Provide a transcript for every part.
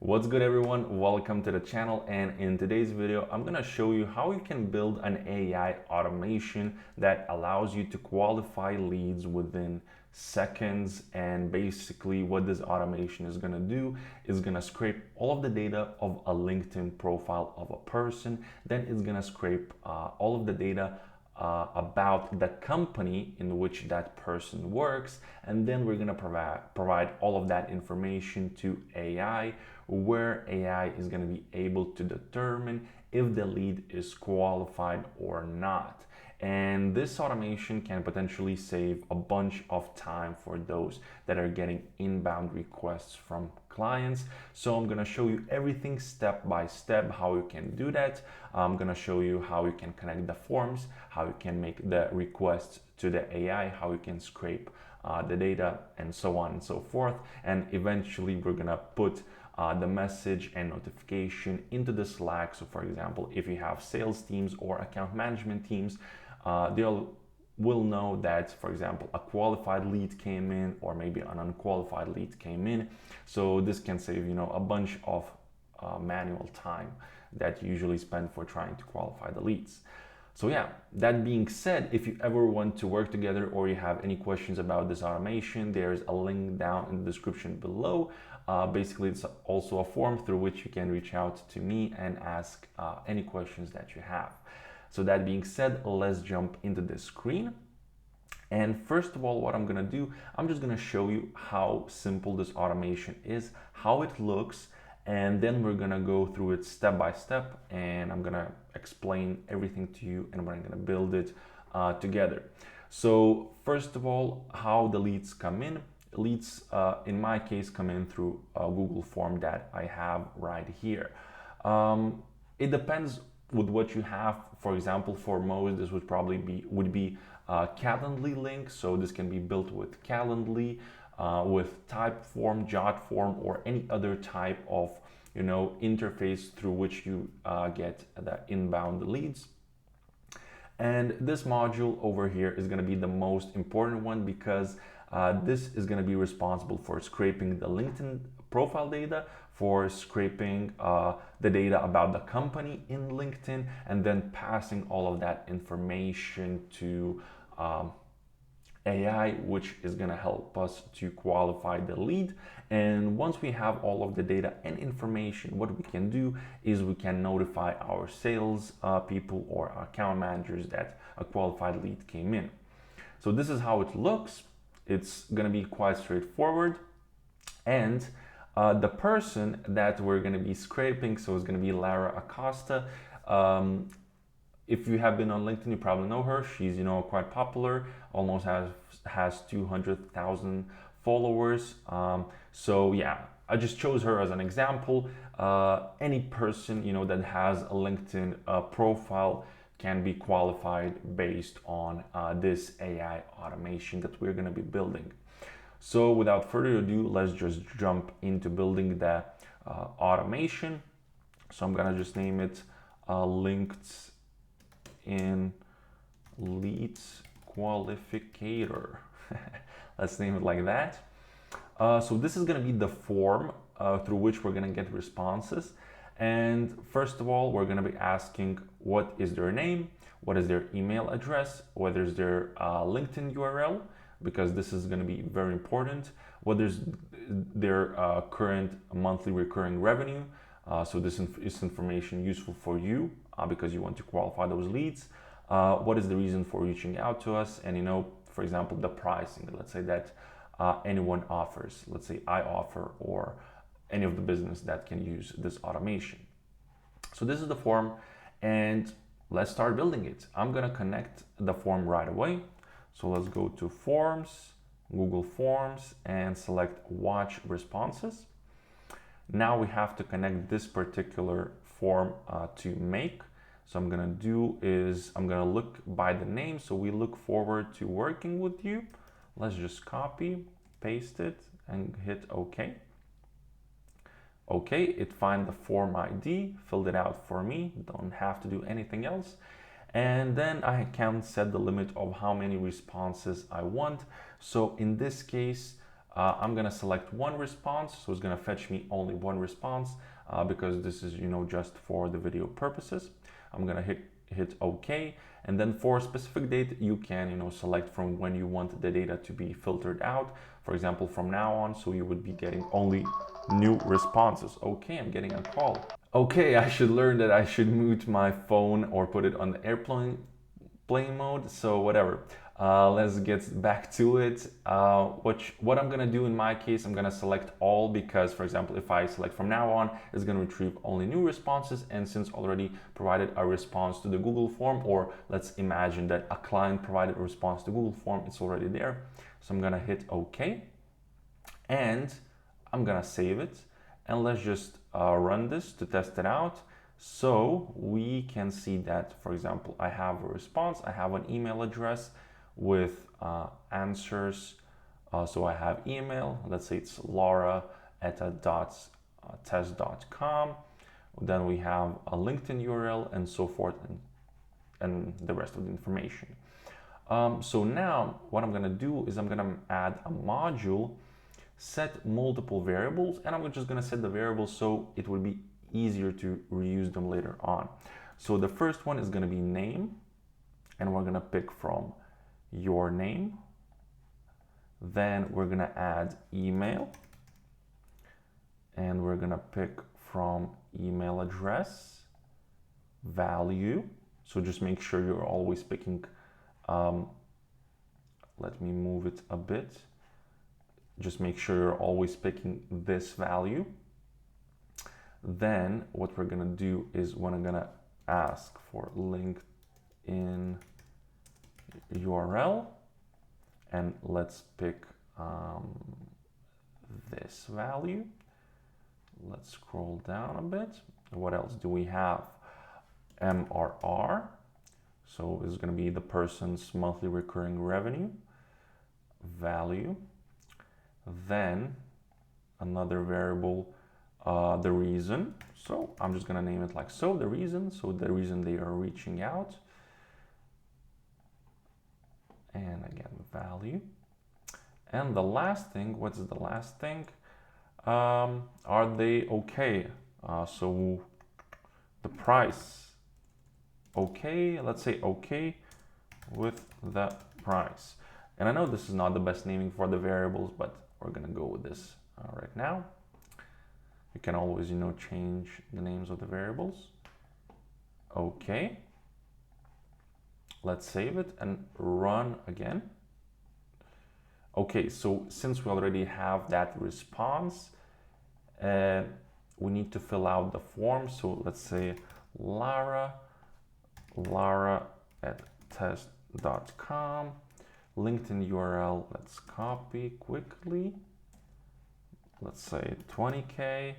What's good, everyone? Welcome to the channel, and in today's video I'm gonna show you how you can build an AI automation that allows you to qualify leads within seconds. And basically what this automation is gonna do is gonna scrape all of the data of a LinkedIn profile of a person. Then it's gonna scrape all of the data about the company in which that person works, and then we're going to provide all of that information to AI, where AI is going to be able to determine if the lead is qualified or not. And this automation can potentially save a bunch of time for those that are getting inbound requests from clients. So I'm going to show you everything step by step, how you can do that. I'm going to show you how you can connect the forms, how you can make the requests to the AI, how you can scrape the data, and so on and so forth. And eventually we're going to put the message and notification into the Slack. So for example, if you have sales teams or account management teams, they'll will know that, for example, a qualified lead came in or maybe an unqualified lead came in. So this can save, a bunch of manual time that you usually spend for trying to qualify the leads. So yeah, that being said, if you ever want to work together or you have any questions about this automation, there's a link down in the description below. Basically, it's also a form through which you can reach out to me and ask any questions that you have. So that being said, let's jump into the screen. And first of all, what I'm gonna do, I'm just gonna show you how simple this automation is, how it looks, and then we're gonna go through it step by step, and I'm gonna explain everything to you, and we're gonna build it together. So first of all, how the leads come in. Leads, in my case, come in through a Google form that I have right here. It depends with what you have. For example, for most, this would probably be Calendly link. So this can be built with Calendly, with Typeform, Jotform, or any other type of interface through which you get the inbound leads. And this module over here is going to be the most important one, because this is going to be responsible for scraping the LinkedIn profile data, for scraping the data about the company in LinkedIn, and then passing all of that information to AI, which is going to help us to qualify the lead. And once we have all of the data and information, what we can do is we can notify our sales people or account managers that a qualified lead came in. So this is how it looks. It's going to be quite straightforward. And the person that we're going to be scraping, so it's going to be Lara Acosta. If you have been on LinkedIn, you probably know her. She's, quite popular, almost has 200,000 followers. So yeah, I just chose her as an example. Any person, that has a LinkedIn profile can be qualified based on this AI automation that we're going to be building. So without further ado, let's just jump into building the automation. So I'm going to just name it LinkedIn Leads Qualificator. Let's name it like that. So this is going to be the form through which we're going to get responses. And first of all, we're going to be asking what is their name, what is their email address, what is their LinkedIn URL, because this is going to be very important, what is their current monthly recurring revenue. So this is information useful for you because you want to qualify those leads. What is the reason for reaching out to us? And for example, the pricing. Let's say that anyone offers, let's say I offer, or any of the business that can use this automation. So this is the form, and let's start building it. I'm gonna connect the form right away. So let's go to Forms, Google Forms, and select Watch Responses. Now we have to connect this particular form to make. So I'm gonna do is I'm gonna look by the name. So we look forward to working with you. Let's just copy, paste it, and hit OK. Okay, it found the form ID, filled it out for me, don't have to do anything else. And then I can set the limit of how many responses I want. So in this case, I'm gonna select one response, so it's gonna fetch me only one response because this is, just for the video purposes. I'm gonna hit OK, and then for a specific date, you can, select from when you want the data to be filtered out. For example, from now on, so you would be getting only new responses. Okay, I'm getting a call. Okay, I should learn that I should mute my phone or put it on the airplane mode, so whatever. Let's get back to it. What I'm gonna do in my case, I'm gonna select all, because for example, if I select from now on, it's gonna retrieve only new responses, and since already provided a response to the Google form, or let's imagine that a client provided a response to Google form, it's already there. So I'm gonna hit OK, and I'm gonna save it, and let's just run this to test it out. So we can see that, for example, I have a response, I have an email address with answers. So I have email, let's say it's laura@test.com. Then we have a LinkedIn URL and so forth, and the rest of the information. So now what I'm gonna do is I'm gonna add a module, set multiple variables, and I'm just gonna set the variables so it will be easier to reuse them later on. So the first one is gonna be name, and we're gonna pick from your name. Then we're gonna add email, and we're gonna pick from email address, value. So just make sure you're always picking, let me move it a bit. Just make sure you're always picking this value. Then what we're gonna do is when I'm gonna ask for LinkedIn URL, and let's pick this value. Let's scroll down a bit. What else do we have? MRR. So it's going to be the person's monthly recurring revenue value. Then another variable, the reason. So I'm just going to name it like so, the reason. So the reason they are reaching out. And again, value. And the last thing, what's the last thing? Are they okay? So the price, okay, let's say okay with the price. And I know this is not the best naming for the variables, but we're gonna go with this right now. You can always, change the names of the variables. Okay. Let's save it and run again. Okay, so since we already have that response, we need to fill out the form. So let's say laura@test.com, LinkedIn URL, let's copy quickly. Let's say 20K.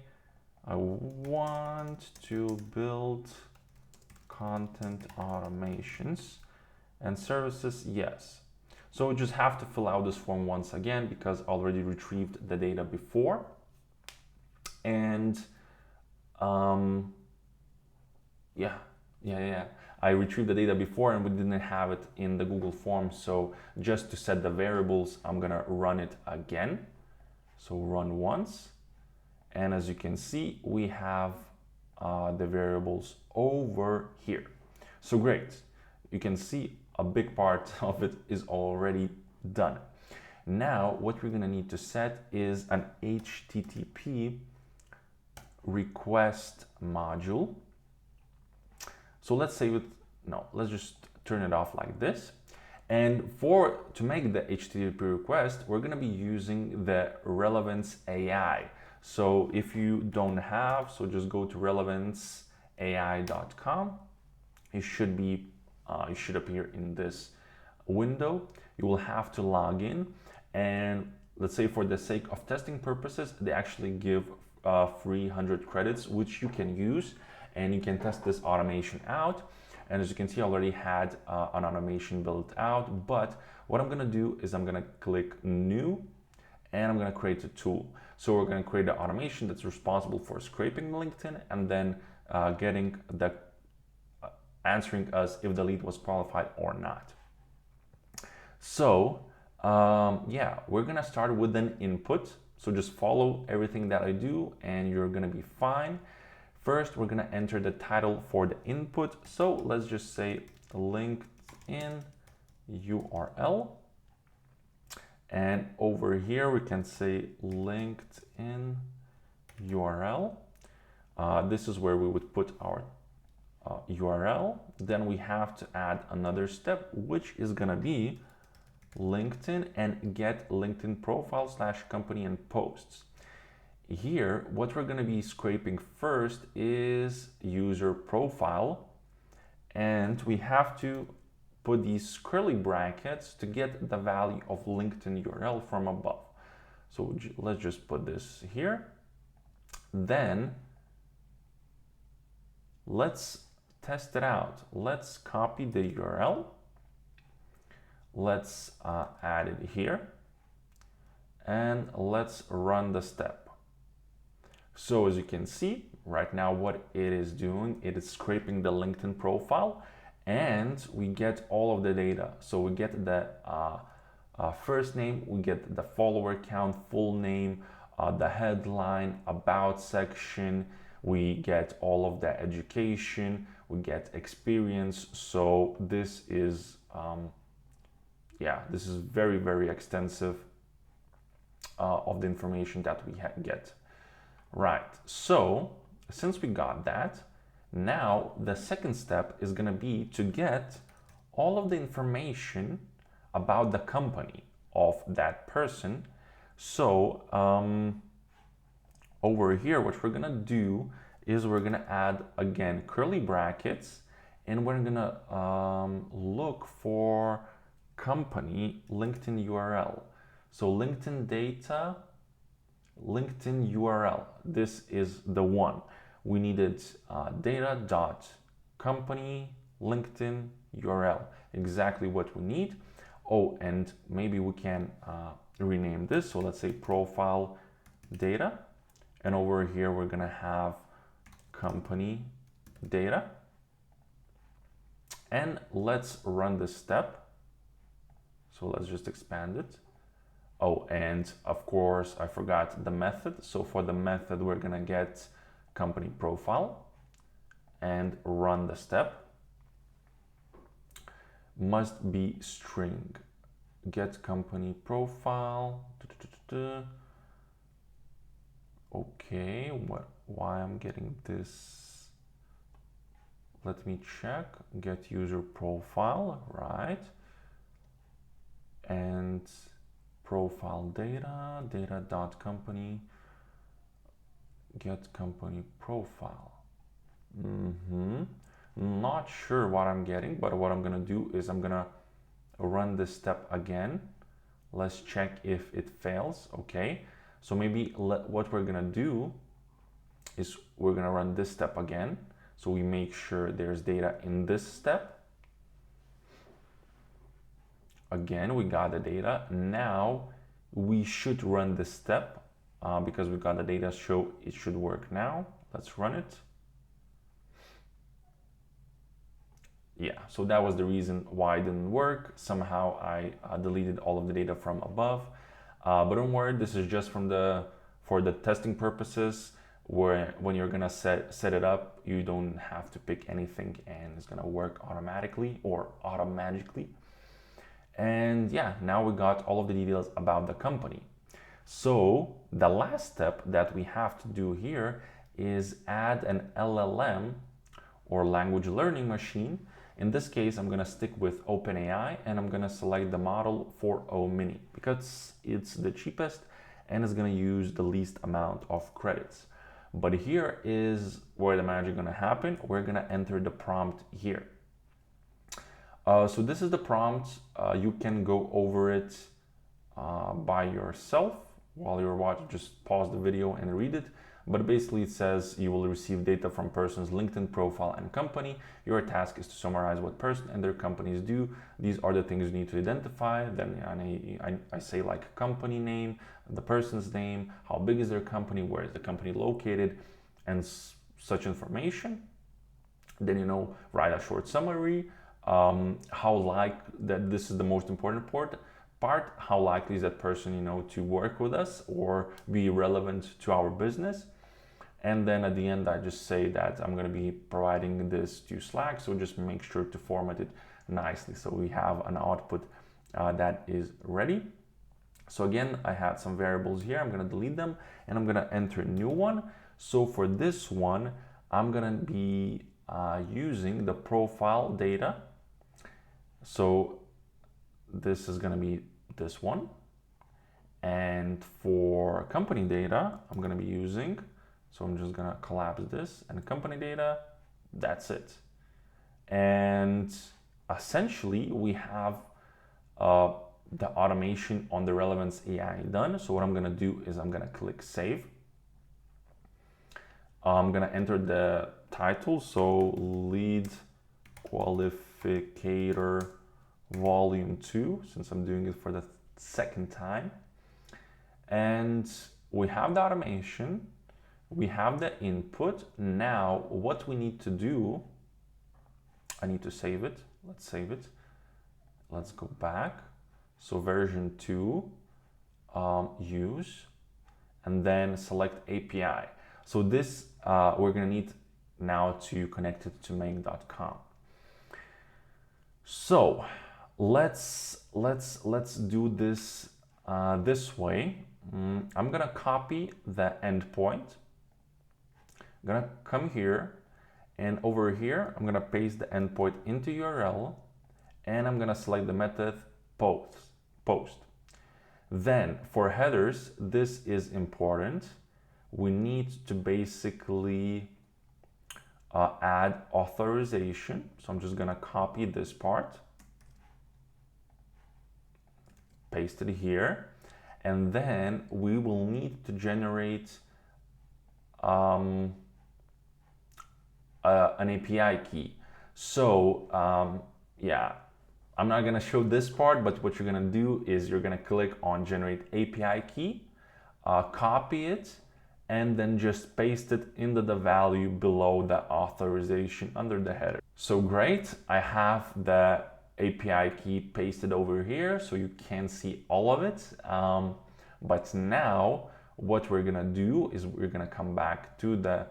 I want to build content automations and services, yes. So we just have to fill out this form once again because I already retrieved the data before. And I retrieved the data before and we didn't have it in the Google form. So just to set the variables, I'm gonna run it again. So run once. And as you can see, we have the variables over here. So great. You can see a big part of it is already done. Now, what we're gonna need to set is an HTTP request module. So let's say let's just turn it off like this. And to make the HTTP request, we're gonna be using the Relevance AI. So if you don't have, so just go to relevanceai.com. It should appear in this window. You will have to log in, and let's say for the sake of testing purposes, they actually give 300 credits, which you can use, and you can test this automation out. And as you can see, I already had an automation built out, but what I'm gonna do is I'm gonna click new, and I'm gonna create a tool. So we're gonna create an automation that's responsible for scraping LinkedIn and then answering us if the lead was qualified or not. So Yeah, we're gonna start with an input. So just follow everything that I do and you're gonna be fine. First, we're gonna enter the title for the input. So let's just say LinkedIn URL. And over here, we can say LinkedIn URL. This is where we would put our URL. Then we have to add another step, which is gonna be LinkedIn and get LinkedIn profile / company and posts. Here, what we're gonna be scraping first is user profile, and we have to put these curly brackets to get the value of LinkedIn URL from above. So let's just put this here. Then let's test it out. Let's copy the URL. Let's add it here and let's run the step. So as you can see right now, what it is doing, it is scraping the LinkedIn profile and we get all of the data. So we get the first name, we get the follower count, full name, the headline, about section, we get all of the education, we get experience. So this is yeah, this is very, very extensive of the information that we get. Right, so since we got that, now the second step is gonna be to get all of the information about the company of that person. So over here, what we're gonna do is we're gonna add, again, curly brackets, and we're gonna look for company LinkedIn URL. So LinkedIn data, LinkedIn URL. This is the one. We needed data.company LinkedIn URL. Exactly what we need. Oh, and maybe we can rename this. So let's say profile data. And over here, we're gonna have company data. And let's run this step. So let's just expand it. Oh, and of course, I forgot the method. So for the method, we're gonna get company profile and run the step. Must be string. Get company profile. Okay, why I'm getting this? Let me check. Get user profile, right? And profile data, data.company, get company profile. Not sure what I'm getting, but what I'm gonna do is I'm gonna run this step again. Let's check if it fails. Okay, so maybe what we're gonna do is we're gonna run this step again. So we make sure there's data in this step. Again, we got the data. Now we should run this step because we got the data, so it should work now. Let's run it. Yeah, so that was the reason why it didn't work. Somehow I deleted all of the data from above. But don't worry, this is just for the testing purposes, where when you're gonna set it up, you don't have to pick anything and it's gonna work automatically or automagically. And yeah, now we got all of the details about the company. So the last step that we have to do here is add an LLM or language learning machine. In this case, I'm gonna stick with OpenAI and I'm gonna select the model 4o mini because it's the cheapest and it's gonna use the least amount of credits. But here is where the magic gonna happen. We're gonna enter the prompt here. So this is the prompt. You can go over it by yourself while you're watching. Just pause the video and read it. But basically it says you will receive data from person's LinkedIn profile and company. Your task is to summarize what person and their companies do. These are the things you need to identify. Then I say like company name, the person's name, how big is their company, where is the company located, and such information. Then, write a short summary. How like that this is the most important part, how likely is that person, to work with us or be relevant to our business. And then at the end, I just say that I'm going to be providing this to Slack. So just make sure to format it nicely so we have an output that is ready. So again, I had some variables here. I'm going to delete them and I'm going to enter a new one. So for this one, I'm going to be using the profile data. So this is going to be this one. And for company data, I'm going to be using, so I'm just going to collapse this, and company data, that's it. And essentially we have the automation on the Relevance AI done. So what I'm going to do is I'm going to click save. I'm going to enter the title, so lead qualificator volume 2, since I'm doing it for the second time. And we have the automation, we have the input. Now what we need to do, I need to save it. Let's save it. Let's go back. So version 2, use, and then select API. So this we're going to need now to connect it to make.com. So let's do this this way. I'm going to copy the endpoint. I'm going to come here, and over here I'm going to paste the endpoint into URL, and I'm going to select the method post. Then for headers, this is important. We need to basically add authorization. So I'm just going to copy this part, paste it here, and then we will need to generate an API key. So yeah, I'm not going to show this part, but what you're going to do is you're going to click on generate API key, copy it, and then just paste it into the value below the authorization under the header. So great, I have the API key pasted over here, so you can see all of it. But now what we're gonna do is we're gonna come back to the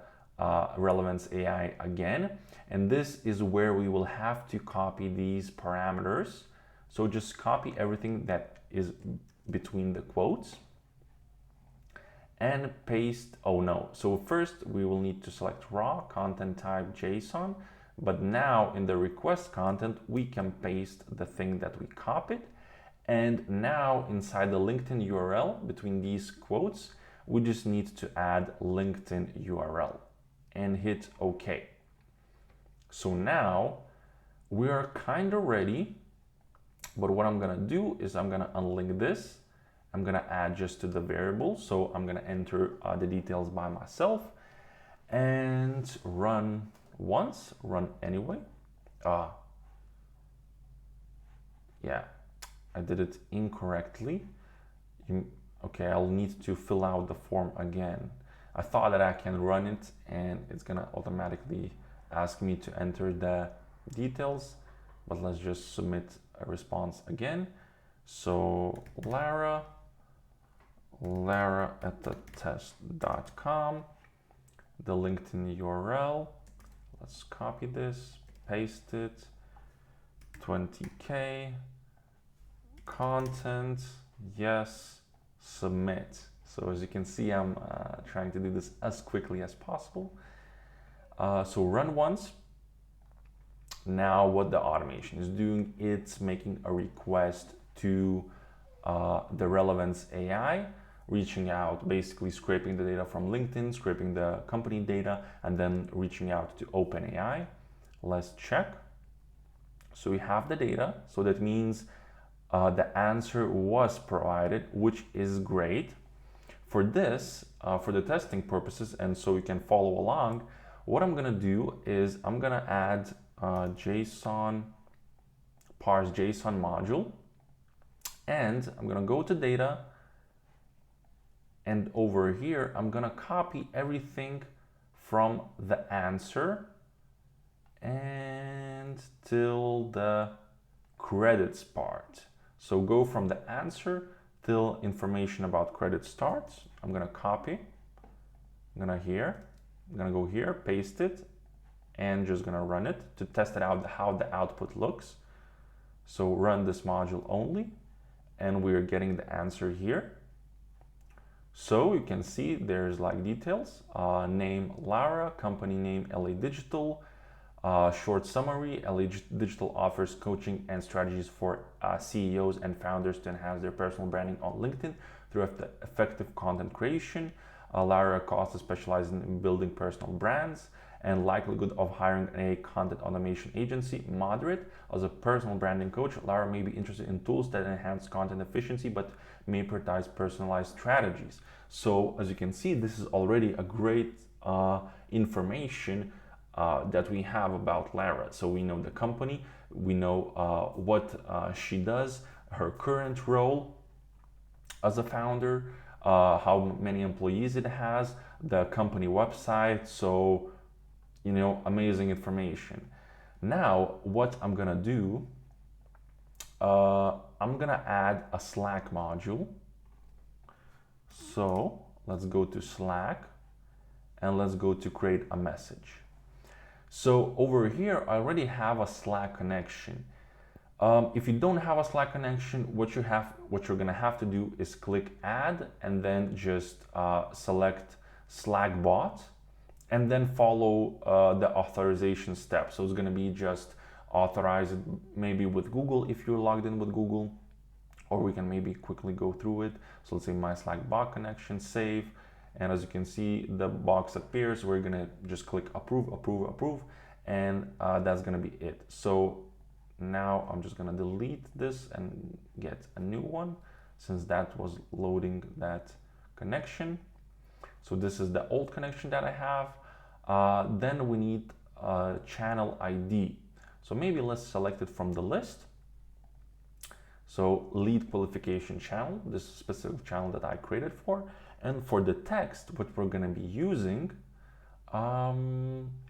Relevance AI again, and this is where we will have to copy these parameters. So just copy everything that is between the quotes and paste. Oh no, so first we will need to select raw content type JSON, but now in the request content we can paste the thing that we copied. And now inside the LinkedIn URL between these quotes, we just need to add LinkedIn URL and hit OK. So now we are kind of ready, but what I'm gonna do is I'm gonna unlink this. I'm gonna add just to the variable. So I'm gonna enter the details by myself and run once, run anyway. Yeah, I did it incorrectly. Okay, I'll need to fill out the form again. I thought that I can run it and it's gonna automatically ask me to enter the details, but let's just submit a response again. So Lara at the test.com, the LinkedIn URL. Let's copy this, paste it, 20K, content, yes, submit. So as you can see, I'm trying to do this as quickly as possible. So run once. Now what the automation is doing, it's making a request to the Relevance AI, reaching out, basically scraping the data from LinkedIn, scraping the company data, and then reaching out to OpenAI. Let's check. So we have the data. So that means the answer was provided, which is great. For this, for the testing purposes, and so you can follow along, what I'm gonna do is I'm gonna add JSON, parse JSON module, and I'm gonna go to data, and over here, I'm gonna copy everything from the answer and till the credits part. So go from the answer till information about credit starts. I'm gonna copy, I'm gonna go here, paste it, and just gonna run it to test it out how the output looks. So run this module only, and we're getting the answer here. So you can see there's like details, name Lara, company name LA Digital, short summary, LA Digital offers coaching and strategies for CEOs and founders to enhance their personal branding on LinkedIn through effective content creation. Lara Costa specializes in building personal brands, and likelihood of hiring a content automation agency moderate. As a personal branding coach, Lara may be interested in tools that enhance content efficiency but may prioritize personalized strategies. So as you can see, this is already a great information that we have about Lara. So we know the company, we know what she does, her current role as a founder, how many employees it has, the company website. So, you know, amazing information. Now, what I'm gonna do, I'm gonna add a Slack module. So let's go to Slack and let's go to create a message. So over here, I already have a Slack connection. If you don't have a Slack connection, what you're gonna have to do is click Add and then just select Slack bot and then follow the authorization steps. So it's gonna be just authorize it maybe with Google if you're logged in with Google, or we can maybe quickly go through it. So let's say my Slack bot connection, save. And as you can see, the box appears. We're gonna just click approve, approve, approve, and that's gonna be it. So now I'm just gonna delete this and get a new one since that was loading that connection. So this is the old connection that I have. Then we need a channel ID. So maybe let's select it from the list. So lead qualification channel, this specific channel that I created for. And for the text, what we're gonna be using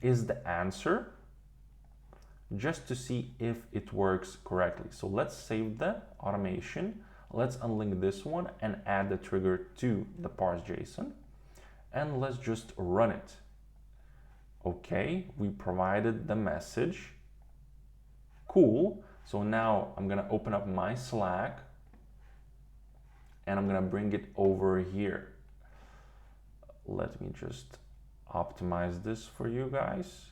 is the answer, just to see if it works correctly. So let's save the automation. Let's unlink this one and add the trigger to the parse JSON. And let's just run it. Okay, we provided the message. Cool. So now I'm gonna open up my Slack and I'm gonna bring it over here. Let me just optimize this for you guys.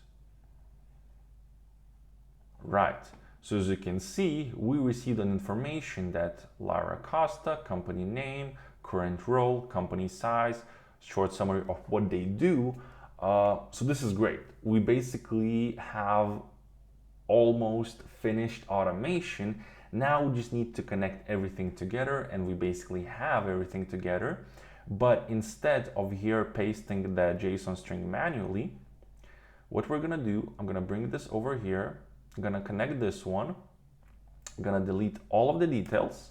Right, so as you can see, we received an information that Lara Costa, company name, current role, company size, short summary of what they do. So this is great. We basically have almost finished automation. Now we just need to connect everything together, and we basically have everything together. But instead of here pasting the JSON string manually, what we're gonna do, I'm gonna bring this over here, I'm gonna connect this one, I'm gonna delete all of the details,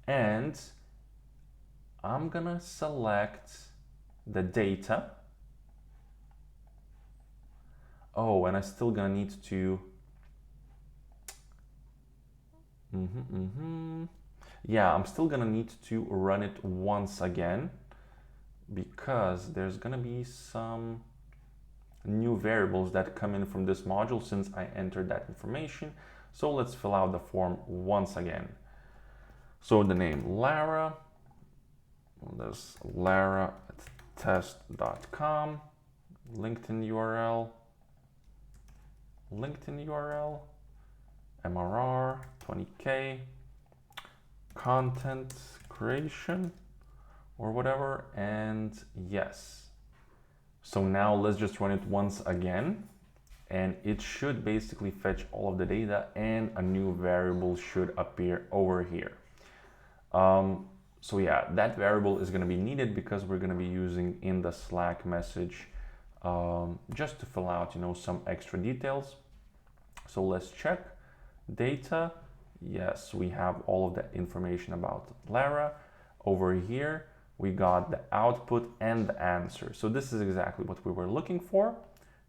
and I'm gonna select the data. Oh, and I'm still gonna need to yeah, I'm still gonna need to run it once again because there's gonna be some new variables that come in from this module since I entered that information. So let's fill out the form once again. So the name Lara, there's Lara at test.com, LinkedIn URL, MRR 20K, content creation or whatever, and yes. So now let's just run it once again, and it should basically fetch all of the data and a new variable should appear over here. So yeah, that variable is going to be needed because we're going to be using in the Slack message just to fill out, you know, some extra details. So let's check data. Yes, we have all of the information about Lara. Over here, we got the output and the answer. So this is exactly what we were looking for.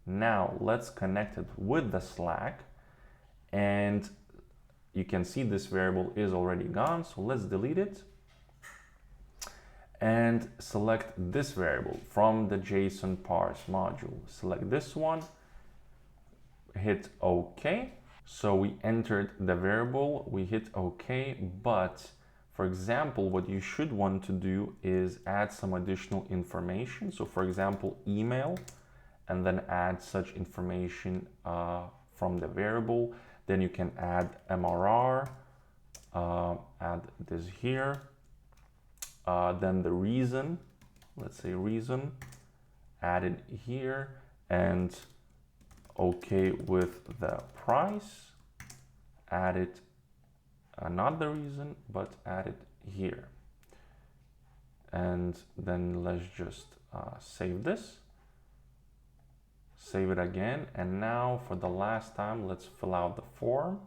Now let's connect it with the Slack and you can see this variable is already gone. So let's delete it and select this variable from the JSON parse module. Select this one, hit OK. So we entered the variable, we hit OK, but for example, what you should want to do is add some additional information. So for example, email, and then add such information from the variable. Then you can add MRR, add this here. Then the reason, let's say reason, add it here, and okay with the price, add it, not the reason, but add it here. And then let's just save this, save it again. And now for the last time, let's fill out the form.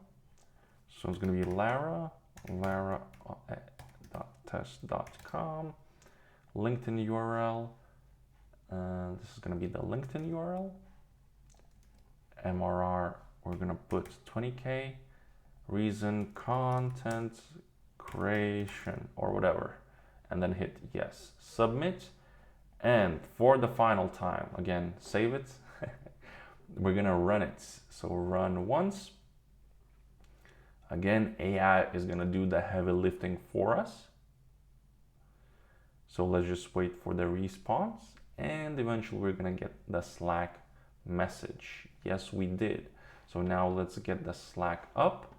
So it's going to be lara.test.com, LinkedIn URL. This is going to be the LinkedIn URL. MRR, we're going to put 20K. Reason, content creation, or whatever. And then hit yes. Submit. And for the final time, again, save it. We're going to run it. So run once. Again, AI is going to do the heavy lifting for us. So let's just wait for the response, and eventually we're going to get the Slack message. Yes, we did. So now let's get the Slack up,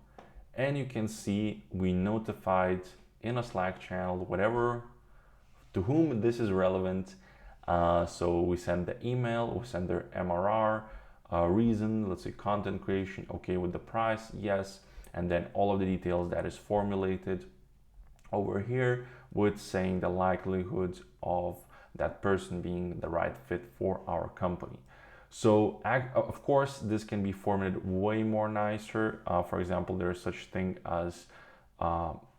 and you can see we notified in a Slack channel, whatever, to whom this is relevant. So we send the email, we send their MRR, reason, let's say content creation, okay with the price, yes. And then all of the details that is formulated over here with saying the likelihood of that person being the right fit for our company. So of course, this can be formatted way more nicer. For example, there's such thing as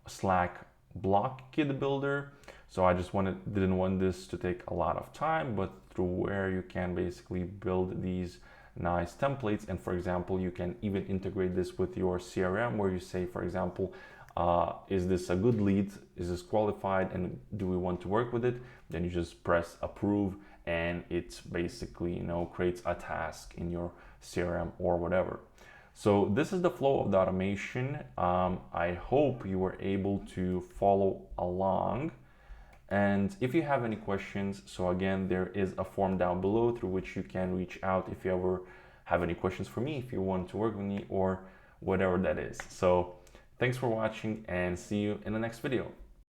Slack block kit builder. So I just didn't want this to take a lot of time, but through where you can basically build these nice templates. And for example, you can even integrate this with your CRM, where you say, for example, is this a good lead? Is this qualified? And do we want to work with it? Then you just press approve, and it basically, you know, creates a task in your CRM or whatever. So this is the flow of the automation. I hope you were able to follow along. And if you have any questions, so again, there is a form down below through which you can reach out if you ever have any questions for me, if you want to work with me or whatever that is. So thanks for watching, and see you in the next video.